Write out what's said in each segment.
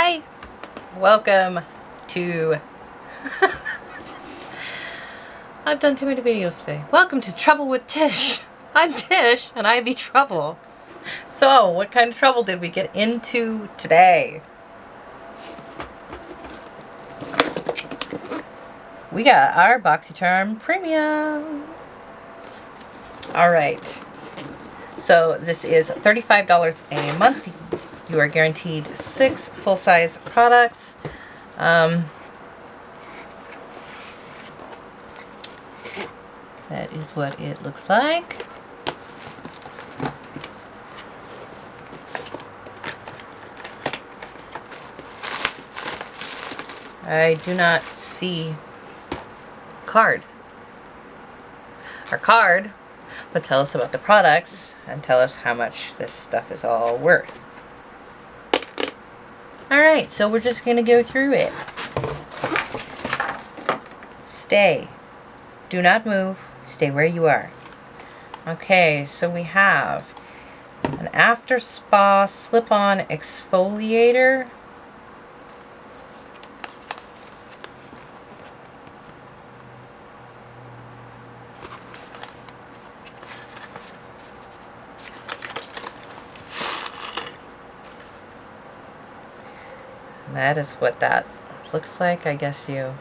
Hi! Welcome to... I've done too many videos today. Welcome to Trouble with Tish. I'm Tish, and I be trouble. So, what kind of trouble did we get into today? We got our Boxycharm Premium. Alright. So, this is $35 a month. You are guaranteed 6 full-size products. That is what it looks like. I do not see card. Our card would tell us about the products and tell us how much this stuff is all worth. Alright, so we're just going to go through it. Stay. Do not move. Stay where you are. Okay, so we have an after spa slip-on exfoliator. That is what that looks like. I guess you...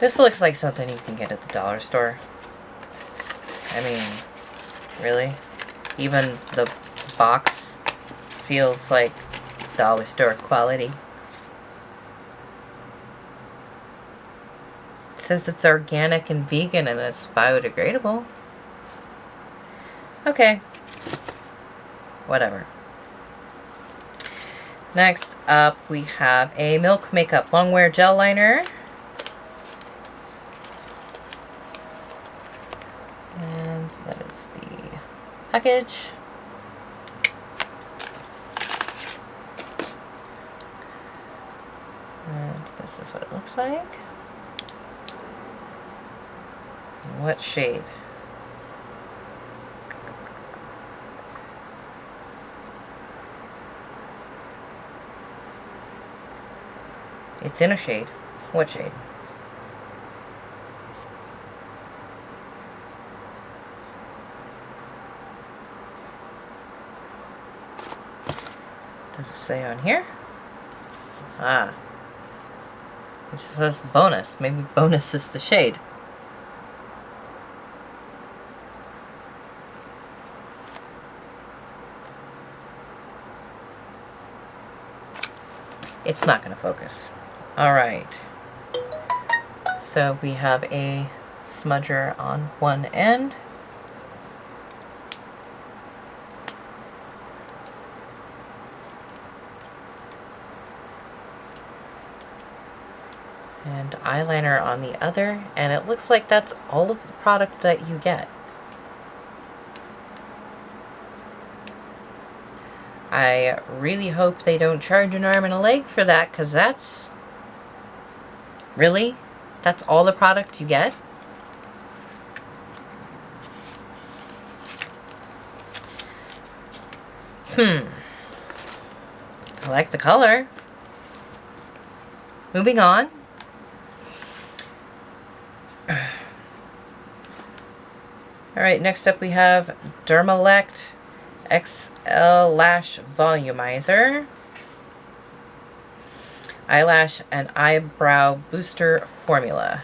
This looks like something you can get at the dollar store. I mean, really? Even the box feels like dollar store quality. It says it's organic and vegan and it's biodegradable. Okay. Whatever. Next up, we have a Milk Makeup Longwear Gel Liner. And that is the package. And this is what it looks like. What shade? It's in a shade. What shade? Does it say on here? Ah. It just says bonus. Maybe bonus is the shade. It's not going to focus. Alright. So we have a smudger on one end. And eyeliner on the other. And it looks like that's all of the product that you get. I really hope they don't charge an arm and a leg for that, because that's... Really? That's all the product you get? I like the color. Moving on. Alright, next up we have Dermalect XL Lash Volumizer. Eyelash and Eyebrow Booster Formula.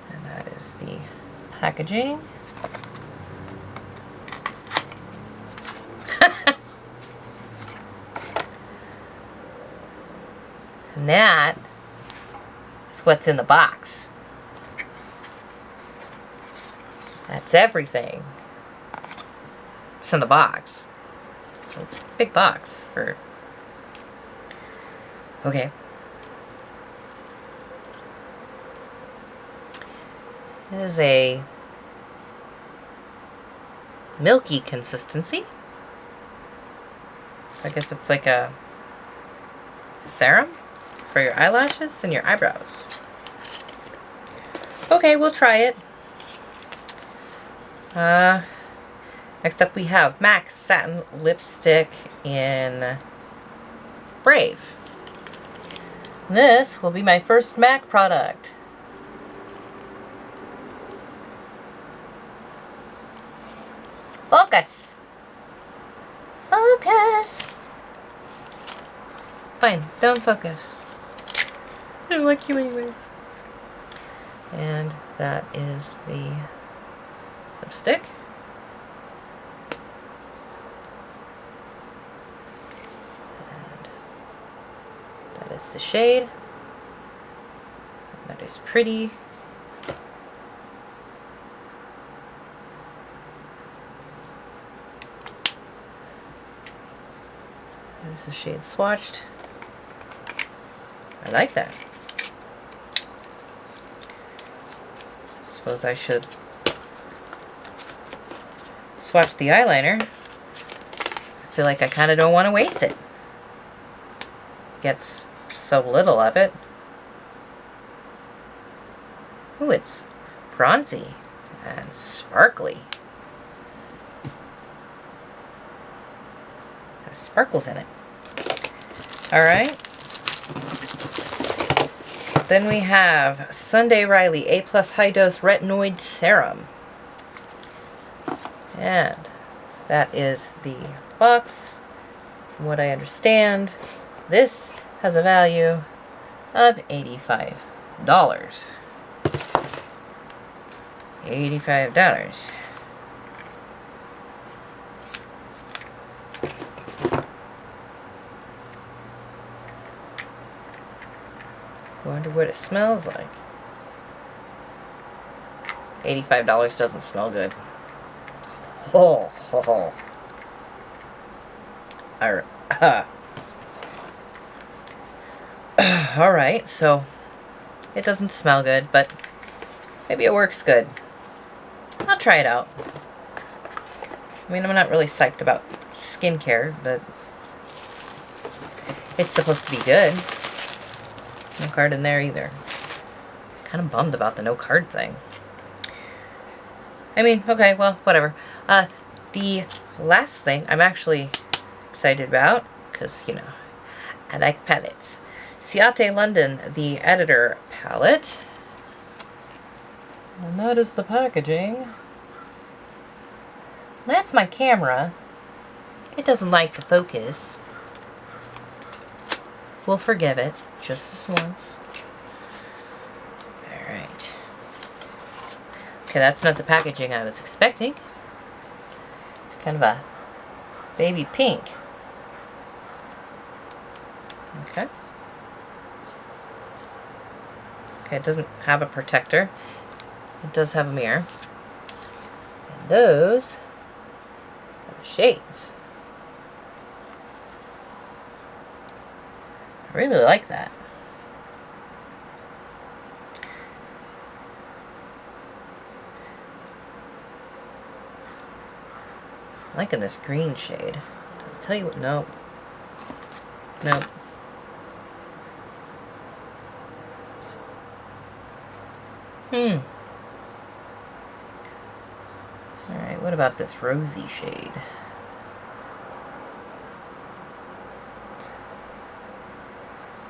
And that is the packaging. And that is what's in the box. That's everything. It's in the box. It's a big box for... Okay. It is a milky consistency. I guess it's like a serum for your eyelashes and your eyebrows. Okay, we'll try it. Next up we have MAC Satin Lipstick in Brave. This will be my first MAC product. Focus! Focus! Fine, don't focus. I don't like you anyways. And that is the lipstick. And that is the shade. That is pretty. There's the shade swatched. I like that. Suppose I should swatch the eyeliner. I feel like I kind of don't want to waste it. Gets so little of it. Ooh, it's bronzy and sparkly. Has sparkles in it. Alright. Then we have Sunday Riley A+ High Dose Retinoid Serum. And that is the box. From what I understand, this has a value of $85. $85. Wonder what it smells like. $85 doesn't smell good. Oh, ho, ho. Alright, so it doesn't smell good, but maybe it works good. I'll try it out. I mean, I'm not really psyched about skincare, but it's supposed to be good. No card in there either. Kind of bummed about the no card thing. I mean, okay, well, whatever. The last thing I'm actually excited about, because, you know, I like palettes. Ciate London, the Editor palette. And that is the packaging. That's my camera. It doesn't like to focus. We'll forgive it. Just this once. Alright. Okay, that's not the packaging I was expecting. It's kind of a baby pink. Okay. Okay, it doesn't have a protector. It does have a mirror. And those are the shades. I really like that. I'm liking this green shade. I'll tell you what, nope. Nope. Alright, what about this rosy shade?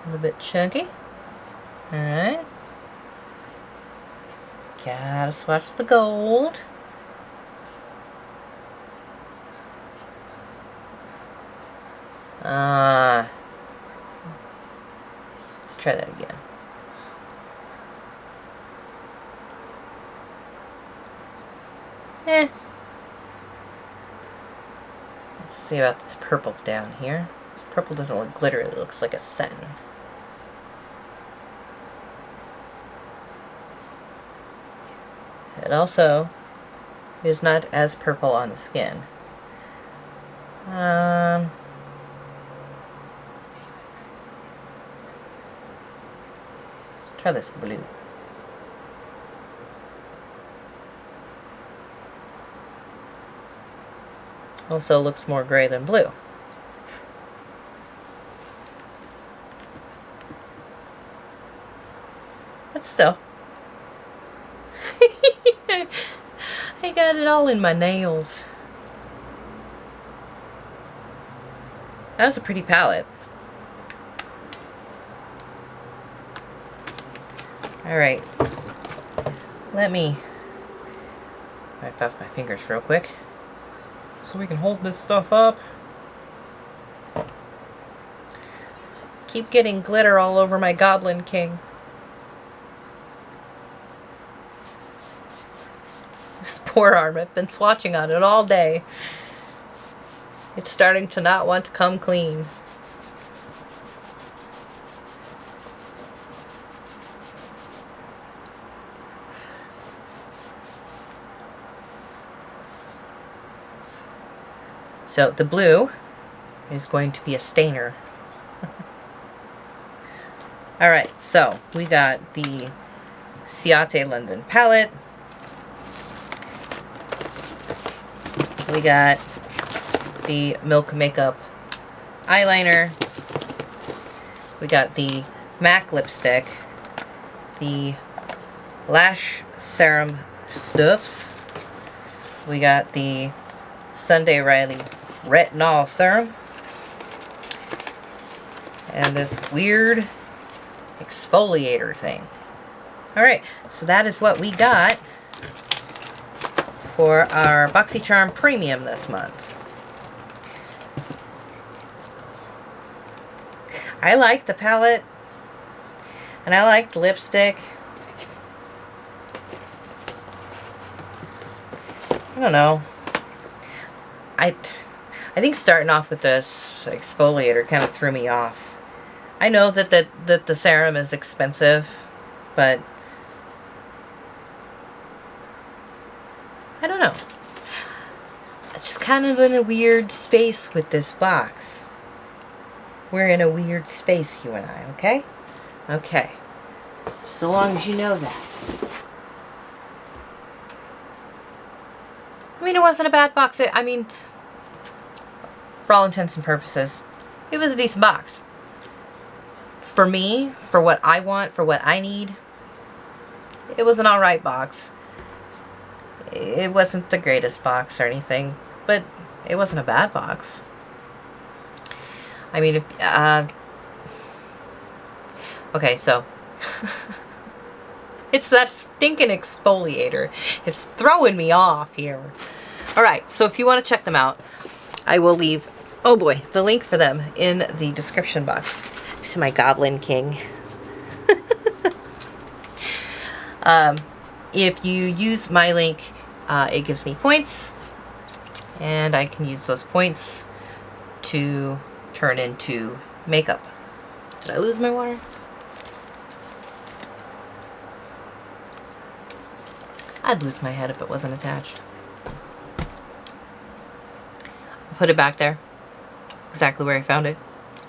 A little bit chunky. Alright. Gotta swatch the gold. Let's try that again. Let's see about this purple down here. This purple doesn't look glittery, it looks like a satin. It also is not as purple on the skin. Let's try this blue. Also looks more gray than blue. But still. I I got it all in my nails. That's a pretty palette. Alright. Let me wipe off my fingers real quick so we can hold this stuff up. Keep getting glitter all over my Goblin King. This poor arm, I've been swatching on it all day. It's starting to not want to come clean. So the blue is going to be a stainer. Alright, so we got the Ciate London palette. We got the Milk Makeup eyeliner. We got the MAC lipstick. The Lash Serum Stuffs. We got the Sunday Riley Retinol Serum. And this weird exfoliator thing. Alright, so that is what we got for our Boxycharm Premium this month. I like the palette, and I like the lipstick. I don't know. I think starting off with this exfoliator kind of threw me off. I know that the serum is expensive, but I don't know. I'm just kind of in a weird space with this box. We're in a weird space, you and I, okay? Okay. So long as you know that. I mean, it wasn't a bad box. I mean, for all intents and purposes, it was a decent box. For me, for what I want, for what I need, it was an alright box. It wasn't the greatest box or anything, but it wasn't a bad box. I mean, okay, so it's that stinking exfoliator. It's throwing me off here. Alright, so if you want to check them out, I will leave, oh boy, the link for them in the description box. This is my Goblin King. If you use my link, it gives me points, and I can use those points to turn into makeup. Did I lose my water? I'd lose my head if it wasn't attached. I'll put it back there, exactly where I found it.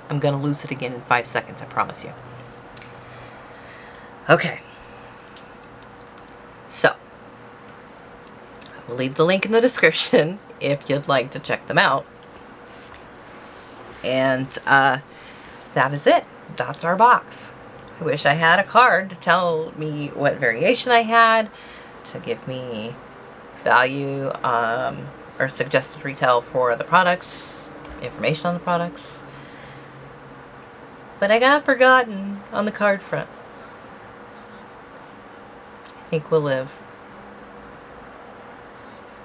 I'm gonna lose it again in 5 seconds, I promise you. Okay. So, I will leave the link in the description if you'd like to check them out. And that is it. That's our box. I wish I had a card to tell me what variation I had, to give me value or suggested retail for the products, information on the products. But I got forgotten on the card front. I think we'll live.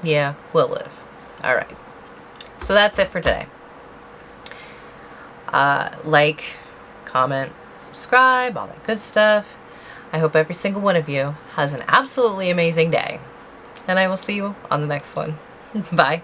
Yeah, we'll live. Alright. So that's it for today. Like, comment, subscribe, all that good stuff. I hope every single one of you has an absolutely amazing day. And I will see you on the next one. Bye.